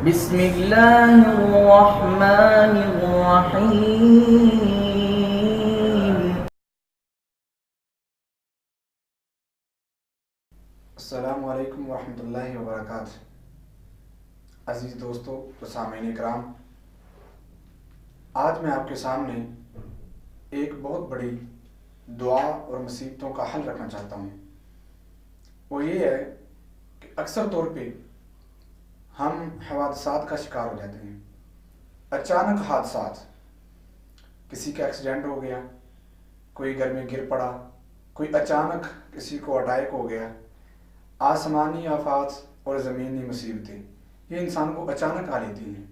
بسم اللہ الرحمن الرحیم۔ السلام علیکم ورحمۃ اللہ وبرکاتہ۔ عزیز دوستو و سامعین کرام، آج میں آپ کے سامنے ایک بہت بڑی دعا اور مصیبتوں کا حل رکھنا چاہتا ہوں۔ وہ یہ ہے کہ اکثر طور پہ ہم حوادثات کا شکار ہو جاتے ہیں، اچانک حادثات، کسی کا ایکسیڈنٹ ہو گیا، کوئی گھر میں گر پڑا، کوئی اچانک کسی کو اٹیک ہو گیا، آسمانی آفات اور زمینی مصیبتیں یہ انسان کو اچانک آ لیتی ہیں۔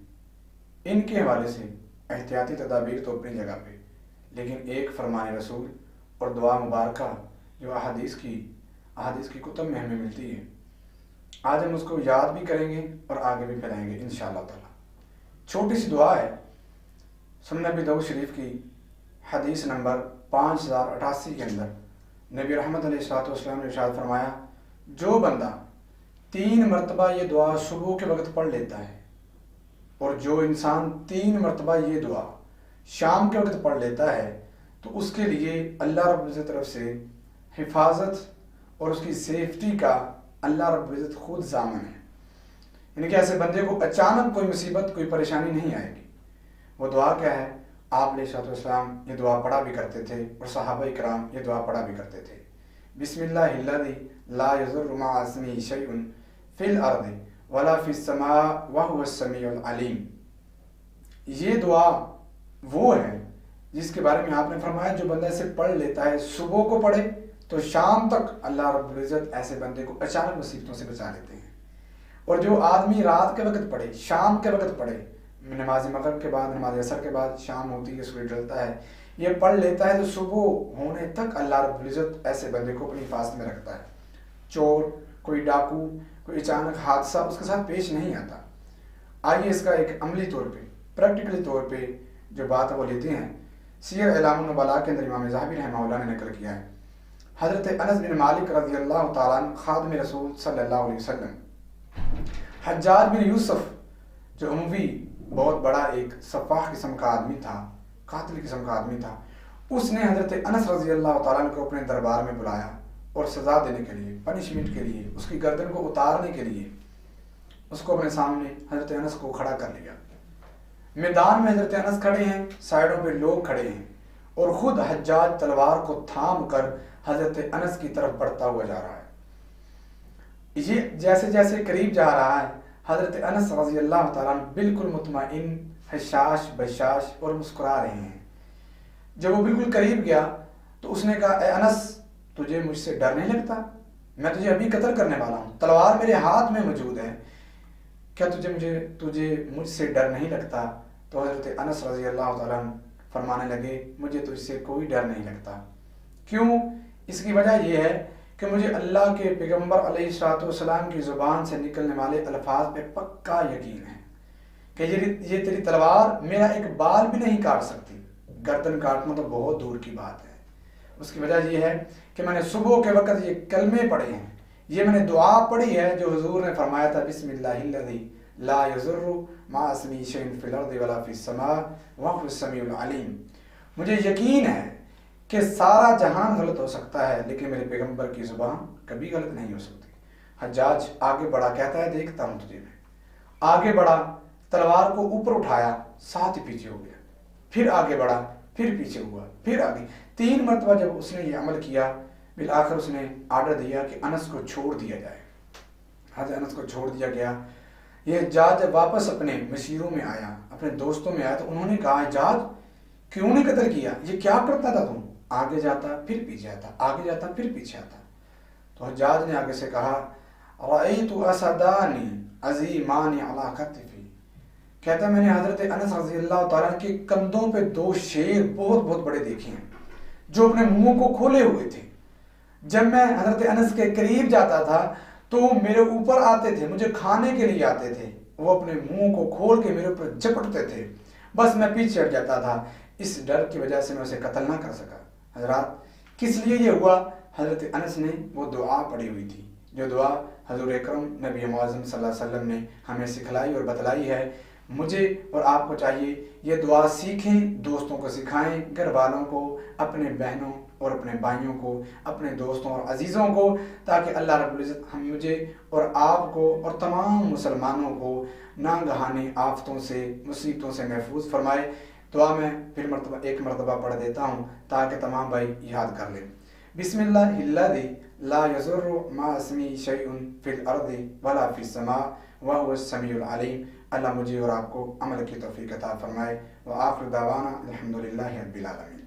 ان کے حوالے سے احتیاطی تدابیر تو اپنی جگہ پہ، لیکن ایک فرمان رسول اور دعا مبارکہ جو احادیث کی کتب میں ہمیں ملتی ہے، آج ہم اس کو یاد بھی کریں گے اور آگے بھی پھیلائیں گے انشاءاللہ تعالی۔ چھوٹی سی دعا ہے، سنن ابی داؤد شریف کی حدیث نمبر 5088 کے اندر نبی رحمت علیہ السلام نے ارشاد فرمایا، جو بندہ 3 مرتبہ یہ دعا صبح کے وقت پڑھ لیتا ہے اور جو انسان 3 مرتبہ یہ دعا شام کے وقت پڑھ لیتا ہے تو اس کے لیے اللہ رب العزت طرف سے حفاظت اور اس کی سیفٹی کا اللہ رب العزت خود ضامن ہے۔ یعنی کہ ایسے بندے کو اچانک کوئی مصیبت، کوئی پریشانی نہیں آئے گی۔ وہ دعا کیا ہے؟ آپ علیہ السلام یہ دعا پڑھا بھی کرتے تھے اور صحابہ کرام یہ دعا پڑھا بھی کرتے تھے۔ بسم اللہ الذی لا یضر مع اسمہ شیء فی الارض ولا فی السماء وہو السمیع العلیم۔ یہ دعا وہ ہے جس کے بارے میں آپ نے فرمایا جو بندہ اسے پڑھ لیتا ہے، صبح کو پڑھے تو شام تک اللہ رب العزت ایسے بندے کو اچانک مصیبتوں سے بچا لیتے ہیں، اور جو آدمی رات کے وقت پڑھے، شام کے وقت پڑھے، نماز مغرب کے بعد، نماز عصر کے بعد، شام ہوتی ہے، سورج ڈلتا ہے، یہ پڑھ لیتا ہے تو صبح ہونے تک اللہ رب العزت ایسے بندے کو اپنی حفاظت میں رکھتا ہے۔ چور، کوئی ڈاکو، کوئی اچانک حادثہ اس کے ساتھ پیش نہیں آتا۔ آئیے اس کا ایک عملی طور پہ، پریکٹیکلی طور پہ جو بات وہ لیتے ہیں، سیر اعلام النبلاء کے اندر امام ذہبی رحمہ اللہ نے نقل کیا ہے، حضرت انس بن مالک رضی اللہ تعالیٰ عنہ خادم رسول صلی اللہ علیہ وسلم، حجاج بن یوسف جو اموی بہت بڑا ایک سفاح قسم کا آدمی تھا، قاتل قسم کا آدمی تھا، اس نے حضرت انس رضی اللہ تعالیٰ عنہ کو اپنے دربار میں بلایا اور سزا دینے کے لیے، پنشمنٹ کے لیے، اس کی گردن کو اتارنے کے لیے اس کو اپنے سامنے حضرت انس کو کھڑا کر لیا۔ میدان میں حضرت انس کھڑے ہیں، سائڈوں پہ لوگ کھڑے ہیں، اور خود حجاج تلوار کو تھام کر حضرت انس کی طرف بڑھتا ہوا جا رہا ہے۔ یہ جیسے جیسے قریب جا رہا ہے، حضرت انس رضی اللہ تعالیٰ عنہ بالکل مطمئن، حشاش بشاش اور مسکرا رہے ہیں۔ جب وہ بالکل قریب گیا تو اس نے کہا، اے انس، تجھے مجھ سے ڈر نہیں لگتا؟ میں تجھے ابھی قتل کرنے والا ہوں، تلوار میرے ہاتھ میں موجود ہے، کیا تجھے مجھ سے ڈر نہیں لگتا؟ تو حضرت انس رضی اللہ تعالیٰ عنہ فرمانے لگے، مجھے تجھ سے کوئی ڈر نہیں لگتا۔ کیوں؟ اس کی وجہ یہ ہے کہ مجھے اللہ کے پیغمبر علیہ السلام کی زبان سے نکلنے والے الفاظ پہ پکا یقین ہے کہ یہ تیری تلوار میرا ایک بال بھی نہیں کاٹ سکتی، گردن کاٹنا تو بہت دور کی بات ہے۔ اس کی وجہ یہ ہے کہ میں نے صبح کے وقت یہ کلمے پڑھے ہیں، یہ میں نے دعا پڑھی ہے جو حضور نے فرمایا تھا، بسم اللہ الذی لا یضر مع اسمہ شیء فی الارض ولا فی السماء وہو السمیع العلیم۔ مجھے یقین ہے کہ سارا جہان غلط ہو سکتا ہے لیکن میرے پیغمبر کی زبان کبھی غلط نہیں ہو سکتی۔ حجاج آگے بڑھا، کہتا ہے دیکھتا ہوں تجھے میں، آگے بڑھا، تلوار کو اوپر اٹھایا، ساتھ ہی پیچھے ہو گیا، پھر آگے بڑھا، پھر پیچھے ہوا، پھر آگے، 3 مرتبہ جب اس نے یہ عمل کیا، بالآخر اس نے آرڈر دیا کہ انس کو چھوڑ دیا جائے۔ حضرت انس کو چھوڑ دیا گیا۔ یہ حجاج جب واپس اپنے مسیروں میں آیا، اپنے دوستوں میں آیا، تو انہوں نے کہا، حجاج کیوں نے قتل کیا؟ یہ کیا کرتا تھا تم؟ آگے جاتا پھر پیچھے آتا، آگے جاتا پھر پیچھے آتا۔ تو حجاج نے آگے سے کہا، رأیت اسدان عظیمان علی کتفی، کہتا میں نے حضرت انس رضی اللہ تعالیٰ کے کندھوں پہ 2 شیر بہت بہت بڑے دیکھے ہیں جو اپنے منہ کو کھولے ہوئے تھے۔ جب میں حضرت انس کے قریب جاتا تھا تو وہ میرے اوپر آتے تھے، مجھے کھانے کے لیے آتے تھے، وہ اپنے منہ کو کھول کے میرے اوپر جھپٹتے تھے، بس میں پیچھے ہٹ جاتا تھا۔ اس ڈر کی وجہ سے میں اسے قتل نہ کر سکا۔ حضرات کس لیے یہ ہوا؟ حضرت انس نے وہ دعا پڑھی ہوئی تھی، جو دعا حضور اکرم نبی معظم صلی اللہ علیہ وسلم نے ہمیں سکھلائی اور بتلائی ہے۔ مجھے اور آپ کو چاہیے یہ دعا سیکھیں، دوستوں کو سکھائیں، گھر والوں کو، اپنے بہنوں اور اپنے بھائیوں کو، اپنے دوستوں اور عزیزوں کو، تاکہ اللہ رب العزت مجھے اور آپ کو اور تمام مسلمانوں کو ناگہانی آفتوں سے، مصیبتوں سے محفوظ فرمائے۔ دعا میں پھر ایک مرتبہ پڑھ دیتا ہوں تاکہ تمام بھائی یاد کر لیں۔ بسم اللہ الذی لا یضر مع اسمہ شیء فی الارض ولا فی السماء وهو السمیع العلیم۔ اللہ مجھے اور آپ کو عمل کی توفیق عطا فرمائے۔ وآخر دعوانا الحمدللہ رب العالمین۔